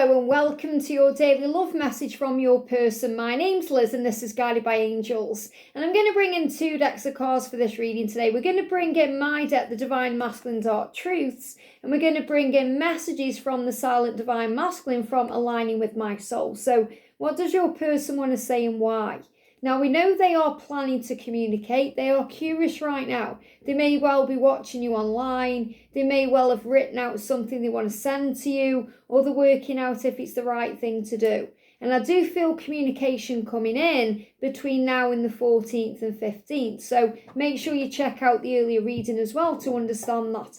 Hello and welcome to your daily love message from your person. My name's Liz and this is Guided by Angels. And I'm going to bring in 2 decks of cards for this reading today. We're going to bring in my deck, the Divine Masculine Dark Truths. And we're going to bring in messages from the Silent Divine Masculine from Aligning with My Soul. So what does your person want to say and why? Now, we know they are planning to communicate. They are curious right now. They may well be watching you online. They may well have written out something they want to send to you, or they're working out if it's the right thing to do. And I do feel communication coming in between now and the 14th and 15th. So make sure you check out the earlier reading as well to understand that.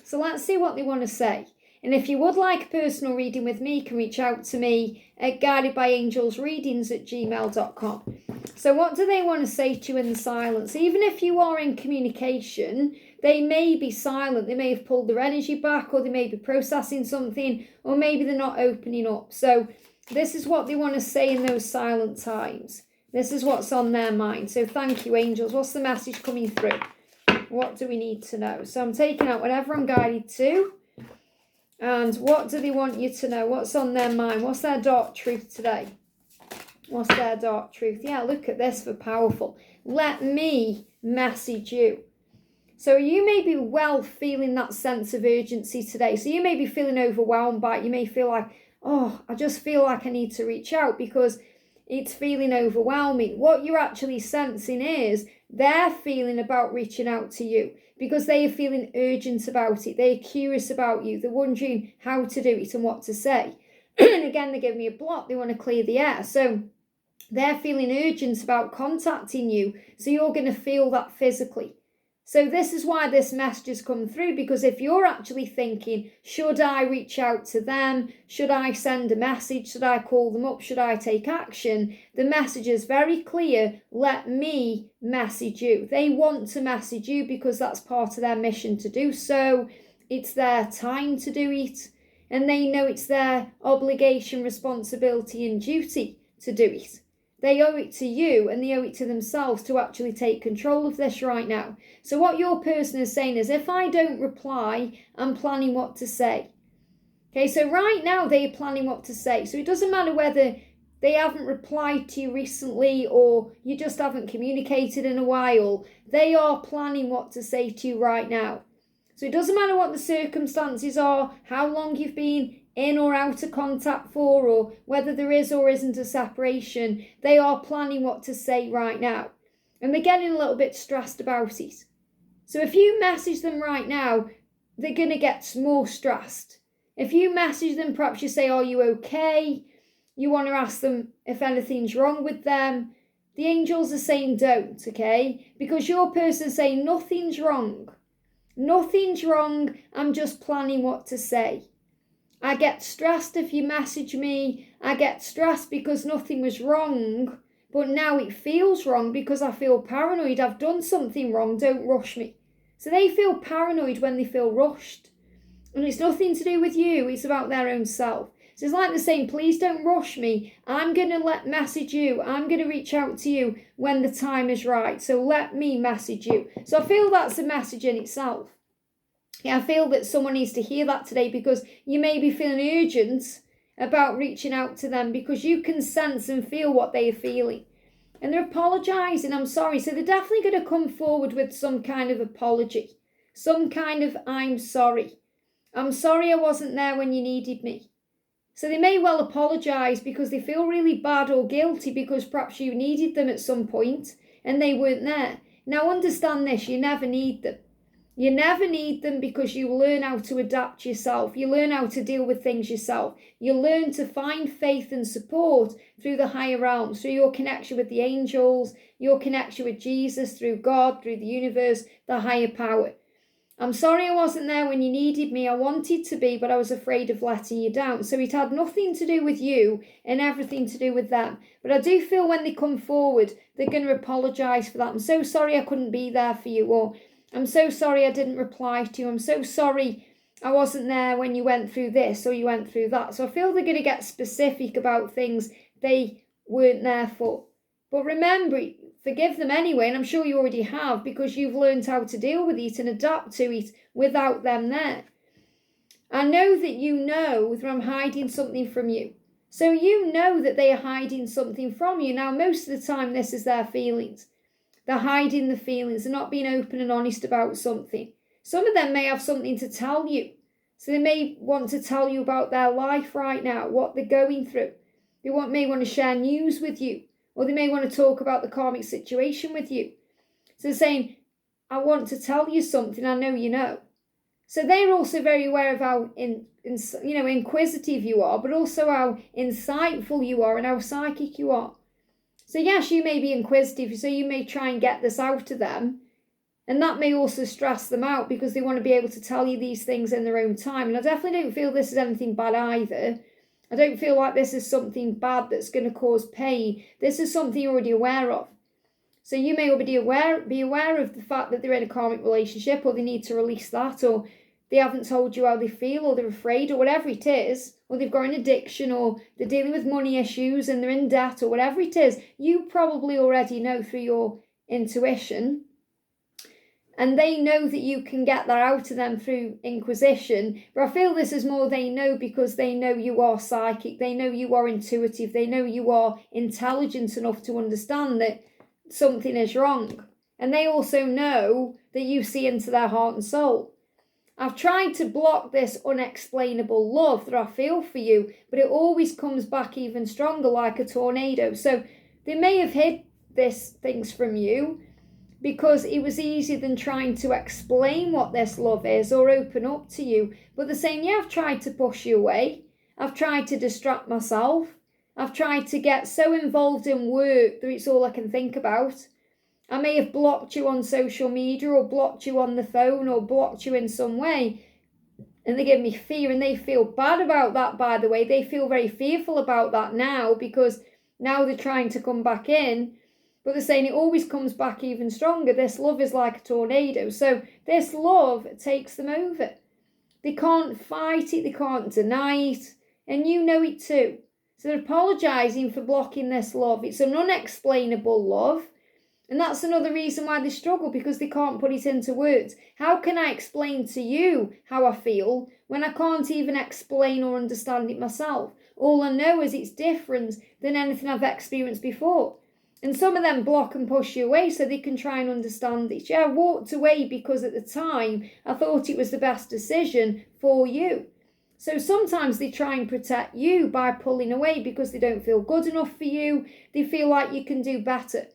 So let's see what they want to say. And if you would like a personal reading with me, you can reach out to me at guidedbyangelsreadings@gmail.com. So what do they want to say to you in the silence? Even if you are in communication, they may be silent. They may have pulled their energy back, or they may be processing something, or maybe they're not opening up. So this is what they want to say in those silent times. This is what's on their mind. So thank you, angels. What's the message coming through? What do we need to know? So I'm taking out whatever I'm guided to. And what do they want you to know? What's on their mind? What's their dark truth today? What's their dark truth? Yeah, look at this for powerful. Let me message you. So you may be well feeling that sense of urgency today. So you may be feeling overwhelmed by it. You may feel like, oh, I just feel like I need to reach out because it's feeling overwhelming. What you're actually sensing is they're feeling about reaching out to you because they are feeling urgent about it. They're curious about you. They're wondering how to do it and what to say. And again, they give me a block. They want to clear the air. So they're feeling urgent about contacting you. So you're going to feel that physically. So this is why this message has come through, because if you're actually thinking, should I reach out to them? Should I send a message? Should I call them up? Should I take action? The message is very clear. Let me message you. They want to message you because that's part of their mission to do so. It's their time to do it. And they know it's their obligation, responsibility and duty to do it. They owe it to you and they owe it to themselves to actually take control of this right now. So what your person is saying is, if I don't reply, I'm planning what to say. Okay, so right now they are planning what to say. So it doesn't matter whether they haven't replied to you recently or you just haven't communicated in a while. They are planning what to say to you right now. So it doesn't matter what the circumstances are, how long you've been in or out of contact for, or whether there is or isn't a separation. They are planning what to say right now. And they're getting a little bit stressed about it. So if you message them right now, they're going to get more stressed. If you message them, perhaps you say, are you okay? You want to ask them if anything's wrong with them. The angels are saying don't, okay? Because your person's saying nothing's wrong. Nothing's wrong. I'm just planning what to say. I get stressed if you message me. I get stressed because nothing was wrong, but now it feels wrong because I feel paranoid. I've done something wrong. Don't rush me. So they feel paranoid when they feel rushed. And it's nothing to do with you. It's about their own self. So it's like they're saying, please don't rush me. I'm going to message you. I'm going to reach out to you when the time is right. So let me message you. So I feel that's a message in itself. Yeah, I feel that someone needs to hear that today, because you may be feeling urgent about reaching out to them because you can sense and feel what they are feeling. And they're apologising, I'm sorry. So they're definitely going to come forward with some kind of apology. Some kind of, I'm sorry. I'm sorry I wasn't there when you needed me. So they may well apologise because they feel really bad or guilty because perhaps you needed them at some point and they weren't there. Now understand this, you never need them. You never need them because you learn how to adapt yourself. You learn how to deal with things yourself. You learn to find faith and support through the higher realms, through your connection with the angels, your connection with Jesus, through God, through the universe, the higher power. I'm sorry I wasn't there when you needed me. I wanted to be, but I was afraid of letting you down. So it had nothing to do with you and everything to do with them. But I do feel when they come forward, they're going to apologise for that. I'm so sorry I couldn't be there for you, or I'm so sorry I didn't reply to you. I'm so sorry I wasn't there when you went through this or you went through that. So I feel they're going to get specific about things they weren't there for. But remember, forgive them anyway, and I'm sure you already have, because you've learned how to deal with it and adapt to it without them there. I know that you know that I'm hiding something from you. So you know that they are hiding something from you. Now, most of the time, this is their feelings. They're hiding the feelings. They're not being open and honest about something. Some of them may have something to tell you. So they may want to tell you about their life right now, what they're going through. They may want to share news with you, or they may want to talk about the karmic situation with you. So they're saying, I want to tell you something, I know you know. So they're also very aware of how inquisitive you are, but also how insightful you are and how psychic you are. So yes, you may be inquisitive, so you may try and get this out of them. And that may also stress them out because they want to be able to tell you these things in their own time. And I definitely don't feel this is anything bad either. I don't feel like this is something bad that's going to cause pain. This is something you're already aware of. So you may already be aware of the fact that they're in a karmic relationship, or they need to release that, or they haven't told you how they feel, or they're afraid, or whatever it is, or they've got an addiction, or they're dealing with money issues and they're in debt, or whatever it is. You probably already know through your intuition. And they know that you can get that out of them through inquisition. But I feel this is more they know because they know you are psychic. They know you are intuitive. They know you are intelligent enough to understand that something is wrong. And they also know that you see into their heart and soul. I've tried to block this unexplainable love that I feel for you, but it always comes back even stronger like a tornado. So they may have hid these things from you because it was easier than trying to explain what this love is or open up to you. But they're saying, yeah, I've tried to push you away. I've tried to distract myself. I've tried to get so involved in work that it's all I can think about. I may have blocked you on social media or blocked you on the phone or blocked you in some way. And they give me fear, and they feel bad about that, by the way. They feel very fearful about that now because now they're trying to come back in. But they're saying it always comes back even stronger. This love is like a tornado. So this love takes them over. They can't fight it. They can't deny it. And you know it too. So they're apologising for blocking this love. It's an unexplainable love. And that's another reason why they struggle, because they can't put it into words. How can I explain to you how I feel when I can't even explain or understand it myself? All I know is it's different than anything I've experienced before. And some of them block and push you away so they can try and understand it. Yeah, I walked away because at the time I thought it was the best decision for you. So sometimes they try and protect you by pulling away because they don't feel good enough for you. They feel like you can do better.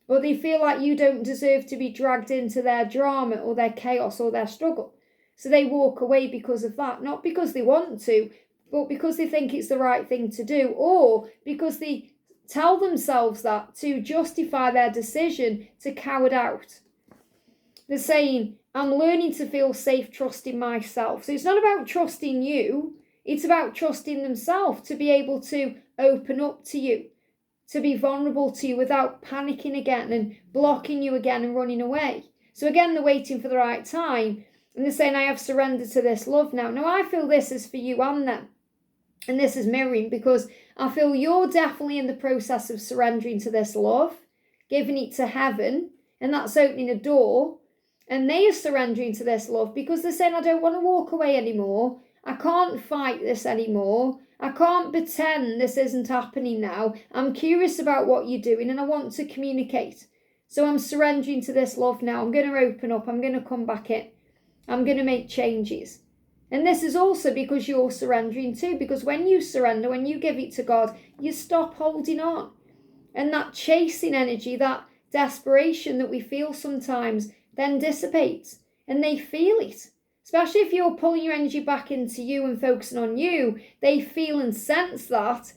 Or they feel like you don't deserve to be dragged into their drama or their chaos or their struggle. So they walk away because of that. Not because they want to, but because they think it's the right thing to do. Or because they tell themselves that to justify their decision to cower out. They're saying, I'm learning to feel safe trusting myself. So it's not about trusting you. It's about trusting themselves to be able to open up to you, to be vulnerable to you without panicking again and blocking you again and running away. So again, they're waiting for the right time. And they're saying, I have surrendered to this love now. Now, I feel this is for you and them. And this is mirroring, because I feel you're definitely in the process of surrendering to this love, giving it to heaven, and that's opening a door. And they are surrendering to this love because they're saying, I don't want to walk away anymore. I can't fight this anymore. I can't pretend this isn't happening now. I'm curious about what you're doing and I want to communicate. So I'm surrendering to this love now. I'm going to open up. I'm going to come back in. I'm going to make changes. And this is also because you're surrendering too, because when you surrender, when you give it to God, you stop holding on. And that chasing energy, that desperation that we feel sometimes, then dissipates. And they feel it. Especially if you're pulling your energy back into you and focusing on you, they feel and sense that.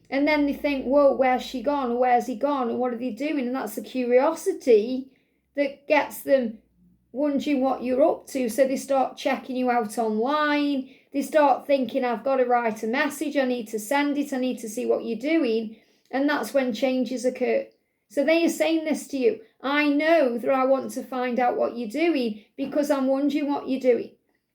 And then they think, whoa, where's she gone? Or where's he gone? And what are they doing? And that's the curiosity that gets them wondering what you're up to. So they start checking you out online. They start thinking, I've got to write a message. I need to send it. I need to see what you're doing. And that's when changes occur. So they are saying this to you. I know that I want to find out what you're doing because I'm wondering what you're doing.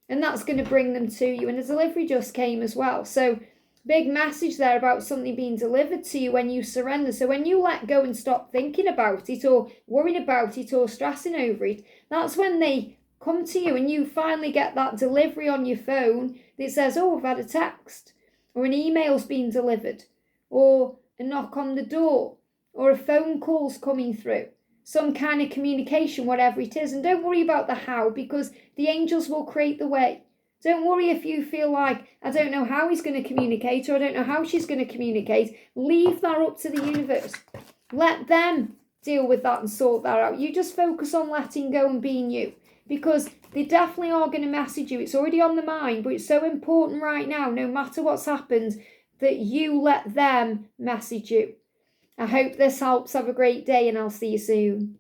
And that's going to bring them to you. And the delivery just came as well. So big message there about something being delivered to you when you surrender. So when you let go and stop thinking about it or worrying about it or stressing over it, that's when they come to you and you finally get that delivery on your phone that says, oh, I've had a text, or an email's been delivered, or a knock on the door, or a phone call's coming through. Some kind of communication, whatever it is. And don't worry about the how, because the angels will create the way. Don't worry if you feel like, I don't know how he's going to communicate, or I don't know how she's going to communicate. Leave that up to the universe. Let them deal with that and sort that out. You just focus on letting go and being you, because they definitely are going to message you. It's already on the mind, but it's so important right now, no matter what's happened, that you let them message you. I hope this helps. Have a great day, and I'll see you soon.